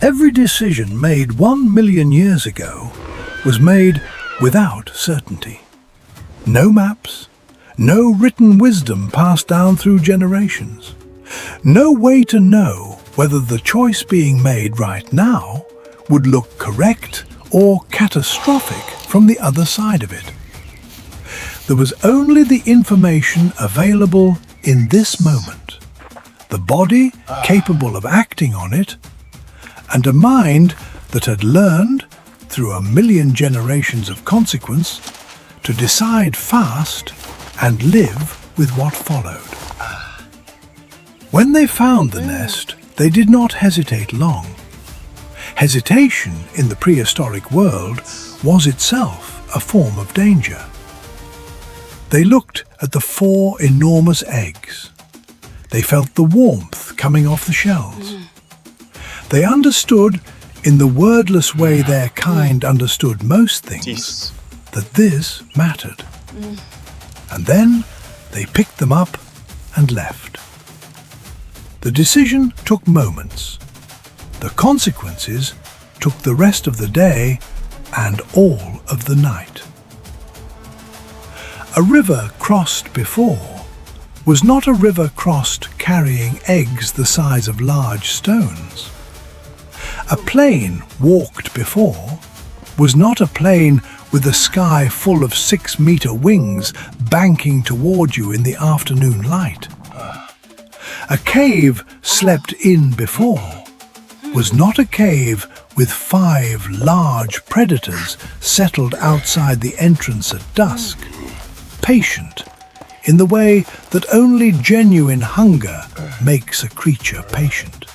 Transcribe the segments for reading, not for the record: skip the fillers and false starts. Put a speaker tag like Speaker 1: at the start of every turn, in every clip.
Speaker 1: Every decision made 1 million years ago was made without certainty. No maps, no written wisdom passed down through generations. No way to know whether the choice being made right now would look correct or catastrophic from the other side of it. There was only the information available in this moment, the body capable of acting on it, and a mind that had learned, through 1 million generations of consequence, to decide fast and live with what followed. When they found the nest, they did not hesitate long. Hesitation in the prehistoric world was itself a form of danger. They looked at the 4 enormous eggs. They felt the warmth coming off the shells. They understood, in the wordless way their kind understood most things, that this mattered. And then they picked them up and left. The decision took moments. The consequences took the rest of the day and all of the night. A river crossed before was not a river crossed carrying eggs the size of large stones. A plane walked before was not a plane with the sky full of 6-meter wings banking toward you in the afternoon light. A cave slept in before was not a cave with 5 large predators settled outside the entrance at dusk, patient in the way that only genuine hunger makes a creature patient.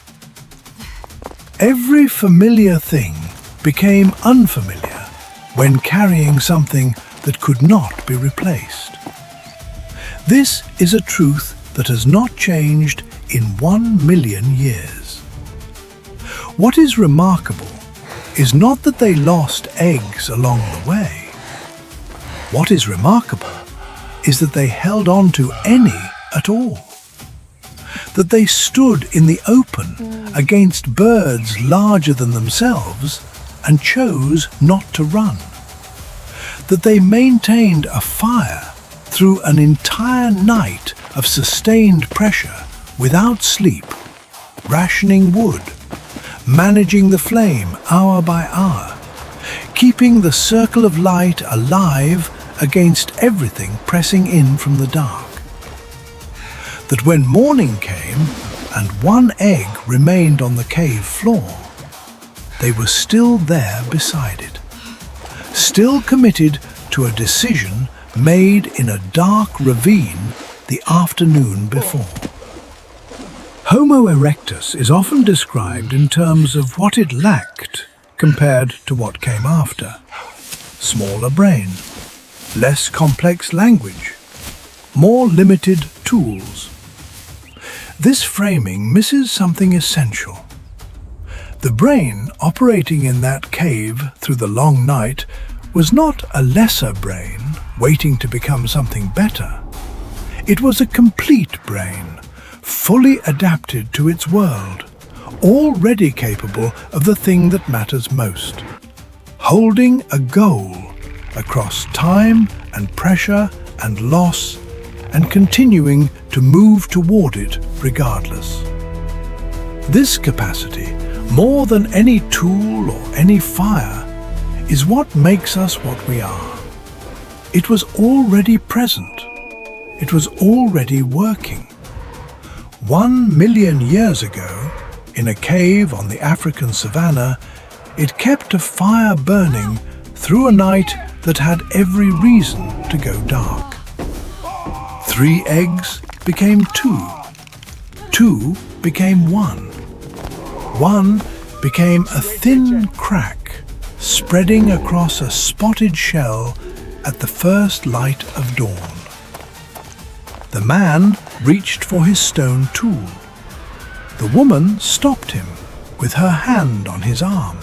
Speaker 1: Every familiar thing became unfamiliar when carrying something that could not be replaced. This is a truth that has not changed in 1 million years. What is remarkable is not that they lost eggs along the way. What is remarkable is that they held on to any at all. That they stood in the open against birds larger than themselves and chose not to run. That they maintained a fire through an entire night of sustained pressure without sleep, rationing wood, managing the flame hour by hour, keeping the circle of light alive against everything pressing in from the dark. That when morning came and 1 egg remained on the cave floor, they were still there beside it, still committed to a decision made in a dark ravine the afternoon before. Homo erectus is often described in terms of what it lacked compared to what came after. Smaller brain, less complex language, more limited tools. This framing misses something essential. The brain operating in that cave through the long night was not a lesser brain waiting to become something better. It was a complete brain, fully adapted to its world, already capable of the thing that matters most, holding a goal across time and pressure and loss, and continuing to move toward it regardless. This capacity, more than any tool or any fire, is what makes us what we are. It was already present. It was already working. 1 million years ago, in a cave on the African savanna, it kept a fire burning through a night that had every reason to go dark. 3 eggs became 2. 2 became 1. 1 became a thin crack spreading across a spotted shell at the first light of dawn. The man reached for his stone tool. The woman stopped him with her hand on his arm.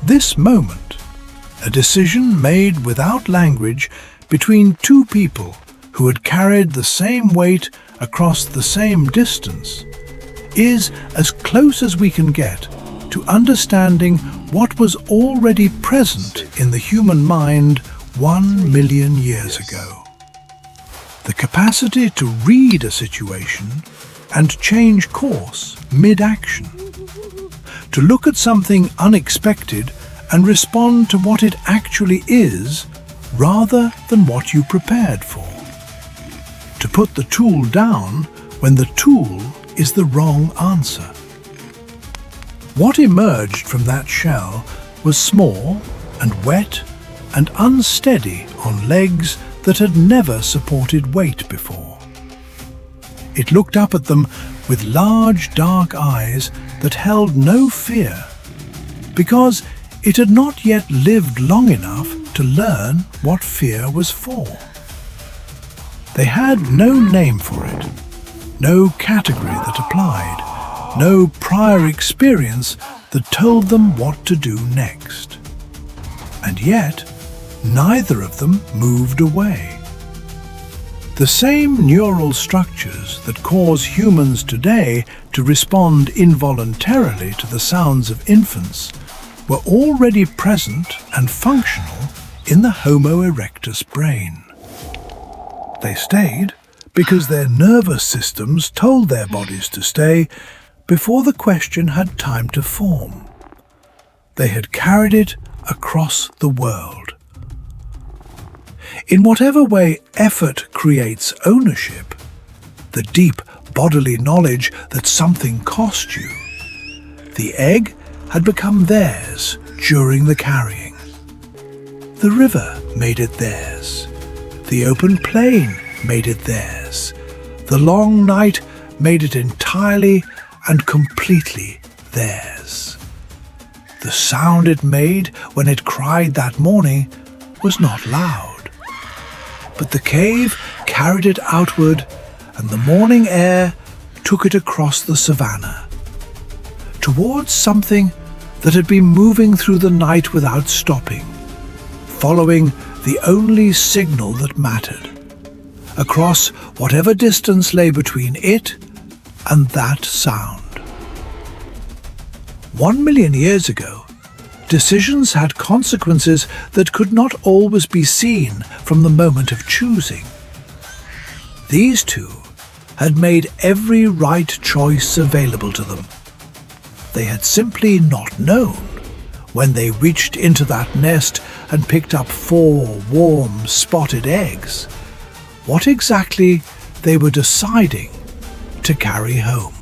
Speaker 1: This moment, a decision made without language between 2 people who had carried the same weight across the same distance, is as close as we can get to understanding what was already present in the human mind 1 million years ago. The capacity to read a situation and change course mid-action. To look at something unexpected and respond to what it actually is rather than what you prepared for. To put the tool down when the tool is the wrong answer. What emerged from that shell was small and wet and unsteady on legs that had never supported weight before. It looked up at them with large dark eyes that held no fear, because it had not yet lived long enough to learn what fear was for. They had no name for it, no category that applied, no prior experience that told them what to do next. And yet, neither of them moved away. The same neural structures that cause humans today to respond involuntarily to the sounds of infants were already present and functional in the Homo erectus brain. They stayed because their nervous systems told their bodies to stay before the question had time to form. They had carried it across the world. In whatever way effort creates ownership, the deep bodily knowledge that something cost you, the egg had become theirs during the carrying. The river made it theirs. The open plain made it theirs. The long night made it entirely and completely theirs. The sound it made when it cried that morning was not loud, but the cave carried it outward, and the morning air took it across the savanna, towards something that had been moving through the night without stopping, following the only signal that mattered, across whatever distance lay between it and that sound. 1 million years ago, decisions had consequences that could not always be seen from the moment of choosing. These 2 had made every right choice available to them. They had simply not known, when they reached into that nest and picked up 4 warm, spotted eggs, what exactly they were deciding to carry home.